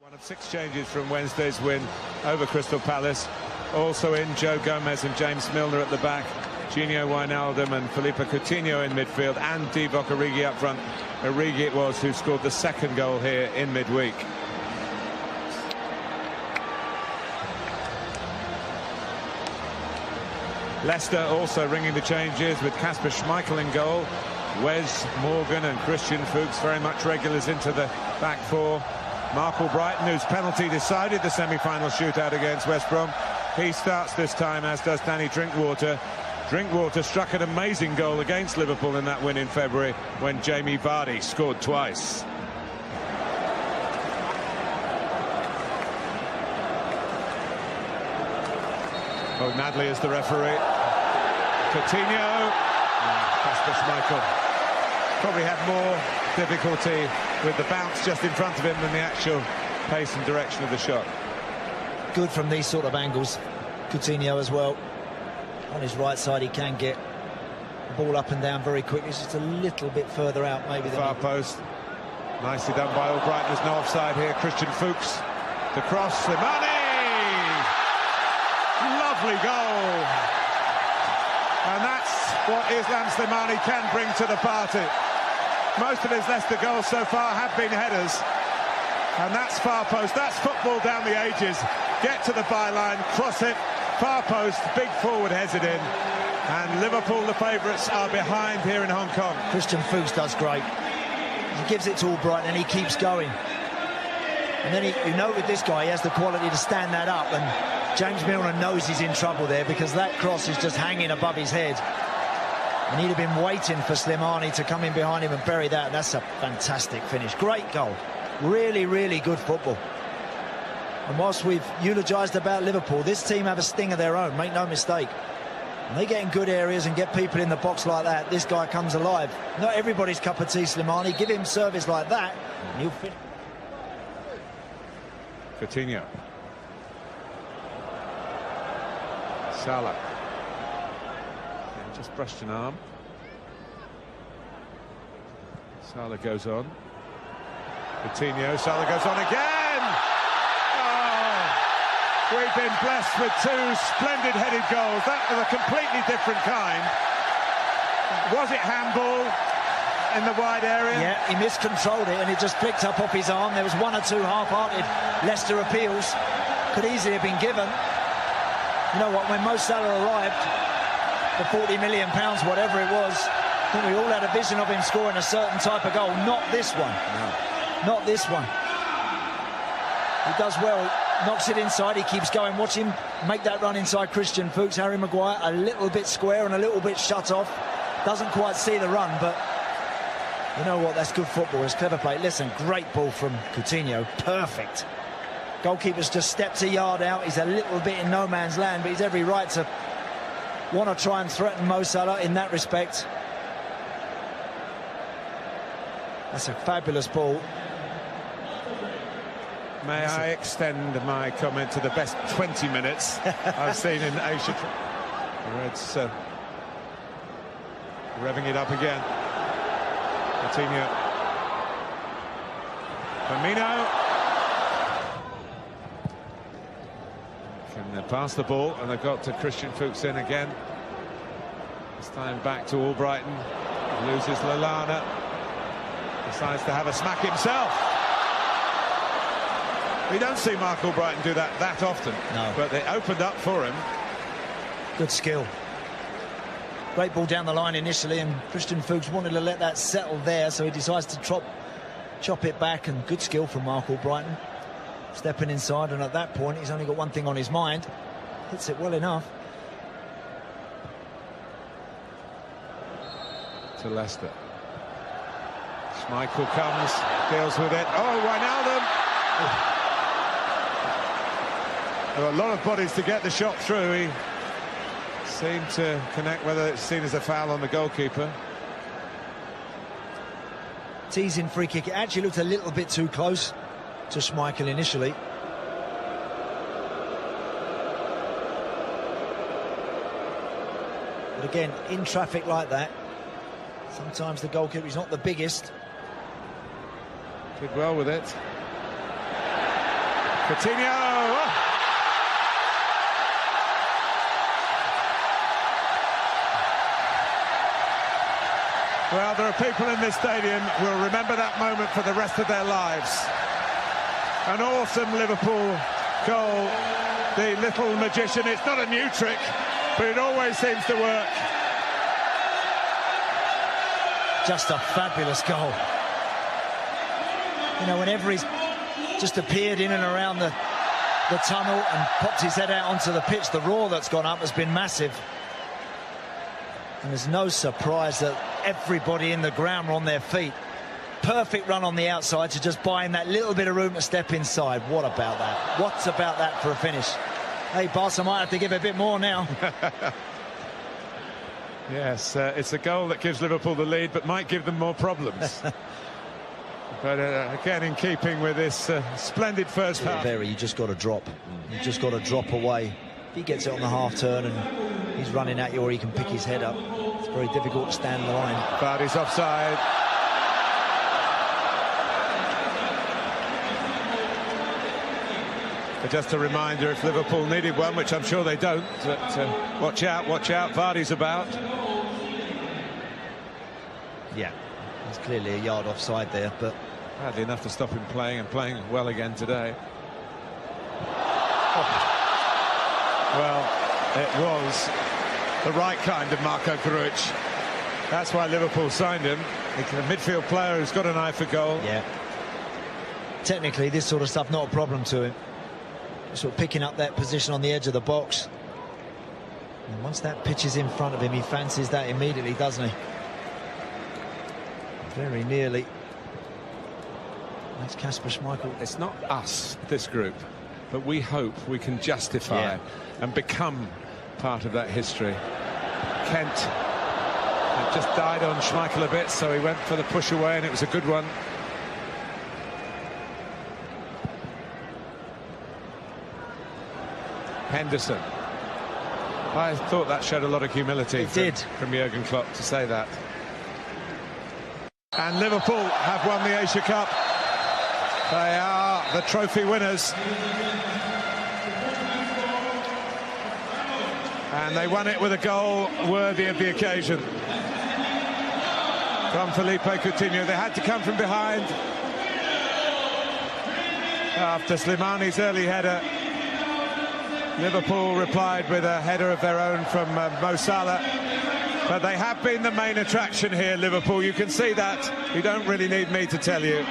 One of 6 changes from Wednesday's win over Crystal Palace. Also in Joe Gomez and James Milner at the back, Gino Wijnaldum and Philippe Coutinho in midfield, and Divock Origi up front. Origi it was who scored the second goal here in midweek. Leicester also ringing the changes with Kasper Schmeichel in goal. Wes Morgan and Christian Fuchs very much regulars into the back four. Mark Albrighton, whose penalty decided the semi-final shootout against West Brom, he starts this time, as does Danny Drinkwater. Drinkwater struck an amazing goal against Liverpool in that win in February when Jamie Vardy scored twice. O'Nadley is the referee. Coutinho. Kasper Schmeichel probably had more difficulty with the bounce just in front of him than the actual pace and direction of the shot. Good from these sort of angles. Coutinho as well. On his right side, he can get the ball up and down very quickly. It's just a little bit further out, maybe. Far post. Nicely done by Albrighton. There's no offside here. Christian Fuchs. The cross. Slimani! Lovely goal. And that's what Islam Slimani can bring to the party. Most of his Leicester goals so far have been headers. And that's far post. That's football down the ages. Get to the byline, cross it, far post, big forward heads it in. And Liverpool, the favourites, are behind here in Hong Kong. Christian Fuchs does great. He gives it to Albrighton and he keeps going. And then you know with this guy, he has the quality to stand that up. And James Milner knows he's in trouble there because that cross is just hanging above his head. And he'd have been waiting for Slimani to come in behind him and bury that. That's a fantastic finish. Great goal. Really, really good football. And whilst we've eulogised about Liverpool, this team have a sting of their own, make no mistake. And they get in good areas and get people in the box like that. This guy comes alive. Not everybody's cup of tea, Slimani. Give him service like that, and he'll finish. Coutinho. Salah. Yeah, just brushed an arm. Salah goes on. Coutinho, Salah goes on again! Oh, we've been blessed with 2 splendid headed goals. That was a completely different kind. Was it handball in the wide area? Yeah, he miscontrolled it and it just flicked up off his arm. There was 1 or 2 half-hearted Leicester appeals. Could easily have been given. You know what, when Mo Salah arrived, for £40 million, whatever it was, I think we all had a vision of him scoring a certain type of goal. Not this one. No. Not this one. He does well, knocks it inside, he keeps going. Watch him make that run inside Christian Fuchs. Harry Maguire a little bit square and a little bit shut off. Doesn't quite see the run, but you know what, that's good football, it's clever play. Listen, great ball from Coutinho, perfect. Goalkeeper's just stepped a yard out, he's a little bit in no man's land, but he's every right to want to try and threaten Mo Salah in that respect. That's a fabulous ball. May I extend my comment to the best 20 minutes I've seen in Asia. The Reds revving it up again. Coutinho. Firmino. Can they pass the ball, and they've got to Christian Fuchs in again. This time back to Albrighton. Loses Lallana. Decides to have a smack himself. We don't see Mark Albrighton do that often. No. But they opened up for him. Good skill. Great ball down the line initially, and Christian Fuchs wanted to let that settle there, so he decides to chop it back, and good skill from Mark Albrighton. Stepping inside, and at that point, he's only got one thing on his mind. Hits it well enough. To Leicester. Schmeichel comes, deals with it. Oh, Wijnaldum! There were a lot of bodies to get the shot through. He seemed to connect, whether it's seen as a foul on the goalkeeper. Teasing free kick. It actually looked a little bit too close to Schmeichel initially. But again, in traffic like that, sometimes the goalkeeper is not the biggest. Did well with it. Coutinho! Oh. Well, there are people in this stadium who will remember that moment for the rest of their lives. An awesome Liverpool goal. The little magician, it's not a new trick, but it always seems to work. Just a fabulous goal. You know, whenever he's just appeared in and around the tunnel and popped his head out onto the pitch, the roar that's gone up has been massive. And there's no surprise that everybody in the ground were on their feet. Perfect run on the outside to just buy him that little bit of room to step inside. What about that? What's about that for a finish? Hey, Barca might have to give a bit more now. Yes, it's a goal that gives Liverpool the lead, but might give them more problems. But again, in keeping with this splendid first half. You just got to drop. You just got to drop away. If he gets it on the half turn and he's running at you, or he can pick his head up, it's very difficult to stand the line. Vardy's offside. But just a reminder, if Liverpool needed one, which I'm sure they don't, that watch out, Vardy's about. Yeah, there's clearly a yard offside there, but hardly enough to stop him playing, and playing well again today. Oh. Well, it was the right kind of Marco Grujic. That's why Liverpool signed him. A midfield player who's got an eye for goal. Yeah. Technically, this sort of stuff not a problem to him. Sort of picking up that position on the edge of the box. And once that pitch is in front of him, he fancies that immediately, doesn't he? Very nearly. That's Kasper Schmeichel. It's not us, this group, but we hope we can justify and become part of that history. Kent had just died on Schmeichel a bit, so he went for the push away, and it was a good one. Henderson. I thought that showed a lot of humility from Jurgen Klopp to say that. And Liverpool have won the Asia Cup. They are the trophy winners. And they won it with a goal worthy of the occasion. From Felipe Coutinho. They had to come from behind. After Slimani's early header, Liverpool replied with a header of their own from Mo Salah. But they have been the main attraction here, Liverpool. You can see that. You don't really need me to tell you.